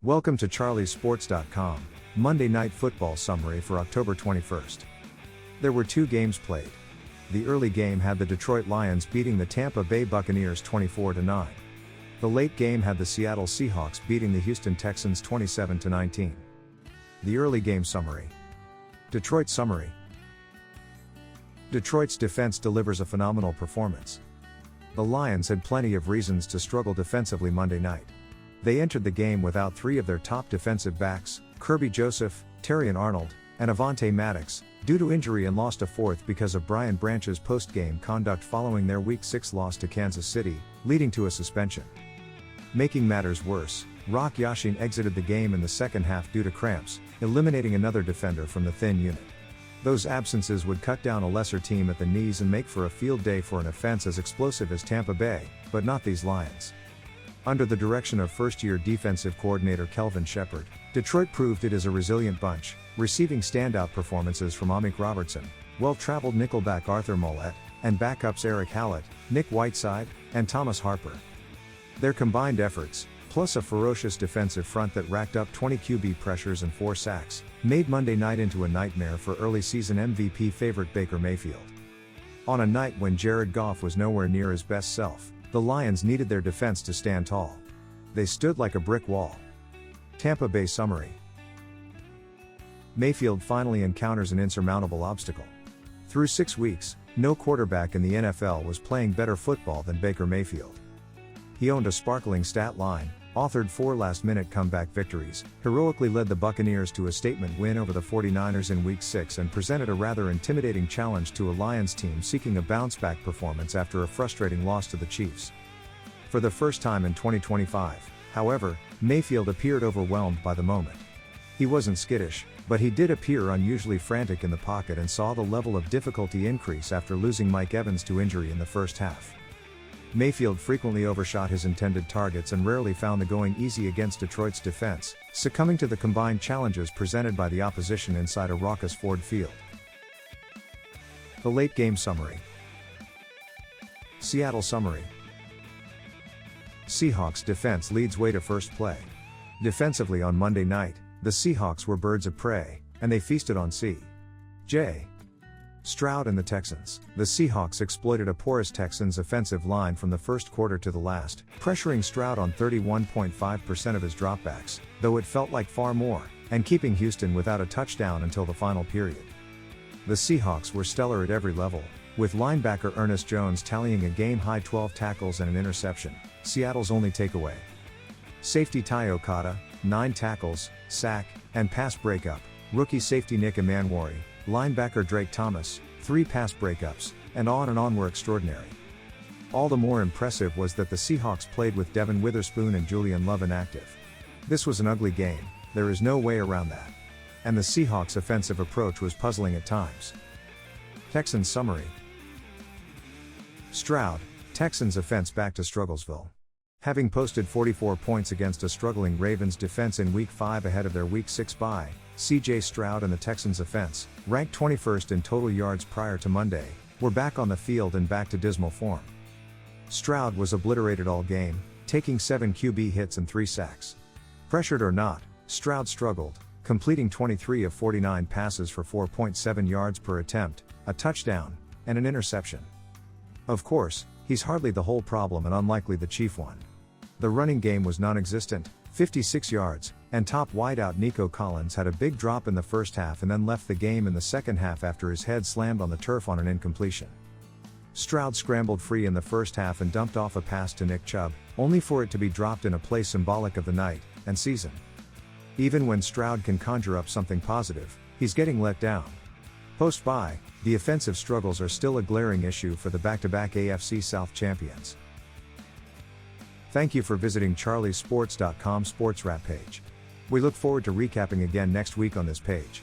Welcome to charliesports.com, Monday Night Football Summary for October 21st. There were two games played. The early game had the Detroit Lions beating the Tampa Bay Buccaneers 24-9. The late game had the Seattle Seahawks beating the Houston Texans 27-19. The early game summary. Detroit summary. Detroit's defense delivers a phenomenal performance. The Lions had plenty of reasons to struggle defensively Monday night. They entered the game without three of their top defensive backs, Kirby Joseph, Terrion Arnold, and Avonte Maddox, due to injury, and lost a fourth because of Brian Branch's post-game conduct following their Week 6 loss to Kansas City, leading to a suspension. Making matters worse, Rock Ya-Sin exited the game in the second half due to cramps, eliminating another defender from the thin unit. Those absences would cut down a lesser team at the knees and make for a field day for an offense as explosive as Tampa Bay, but not these Lions. Under the direction of first-year defensive coordinator Kelvin Shepard, Detroit proved it is a resilient bunch, receiving standout performances from Amik Robertson, well-traveled nickelback Arthur Mollett, and backups Eric Hallett, Nick Whiteside, and Thomas Harper. Their combined efforts, plus a ferocious defensive front that racked up 20 QB pressures and 4 sacks, made Monday night into a nightmare for early-season MVP favorite Baker Mayfield. On a night when Jared Goff was nowhere near his best self, the Lions needed their defense to stand tall. They stood like a brick wall. Tampa Bay summary. Mayfield finally encounters an insurmountable obstacle. Through 6 weeks, no quarterback in the NFL was playing better football than Baker Mayfield. He owned a sparkling stat line, authored 4 last-minute comeback victories, heroically led the Buccaneers to a statement win over the 49ers in Week 6, and presented a rather intimidating challenge to a Lions team seeking a bounce-back performance after a frustrating loss to the Chiefs. For the first time in 2025, however, Mayfield appeared overwhelmed by the moment. He wasn't skittish, but he did appear unusually frantic in the pocket and saw the level of difficulty increase after losing Mike Evans to injury in the first half. Mayfield frequently overshot his intended targets and rarely found the going easy against Detroit's defense, succumbing to the combined challenges presented by the opposition inside a raucous Ford Field. The late game summary. Seattle summary. Seahawks defense leads way to first play. Defensively on Monday night, the Seahawks were birds of prey, and they feasted on C.J. Stroud and the Texans. The Seahawks exploited a porous Texans offensive line from the first quarter to the last, pressuring Stroud on 31.5% of his dropbacks, though it felt like far more, and keeping Houston without a touchdown until the final period. The Seahawks were stellar at every level, with linebacker Ernest Jones tallying a game-high 12 tackles and an interception, Seattle's only takeaway. Safety Ty Okada, 9 tackles, sack, and pass breakup, rookie safety Nick Emanwari, linebacker Drake Thomas, 3 pass breakups, and on were extraordinary. All the more impressive was that the Seahawks played with Devin Witherspoon and Julian Love inactive. This was an ugly game, there is no way around that. And the Seahawks' offensive approach was puzzling at times. Texans summary. Stroud, Texans offense back to strugglesville. Having posted 44 points against a struggling Ravens defense in Week 5 ahead of their Week 6 bye, C.J. Stroud and the Texans offense, ranked 21st in total yards prior to Monday, were back on the field and back to dismal form. Stroud was obliterated all game, taking 7 QB hits and 3 sacks. Pressured or not, Stroud struggled, completing 23 of 49 passes for 4.7 yards per attempt, a touchdown, and an interception. Of course, he's hardly the whole problem and unlikely the chief one. The running game was non-existent, 56 yards, and top wideout Nico Collins had a big drop in the first half and then left the game in the second half after his head slammed on the turf on an incompletion. Stroud scrambled free in the first half and dumped off a pass to Nick Chubb, only for it to be dropped in a play symbolic of the night and season. Even when Stroud can conjure up something positive, he's getting let down. Post-bye, the offensive struggles are still a glaring issue for the back-to-back AFC South champions. Thank you for visiting charliesports.com sports wrap page. We look forward to recapping again next week on this page.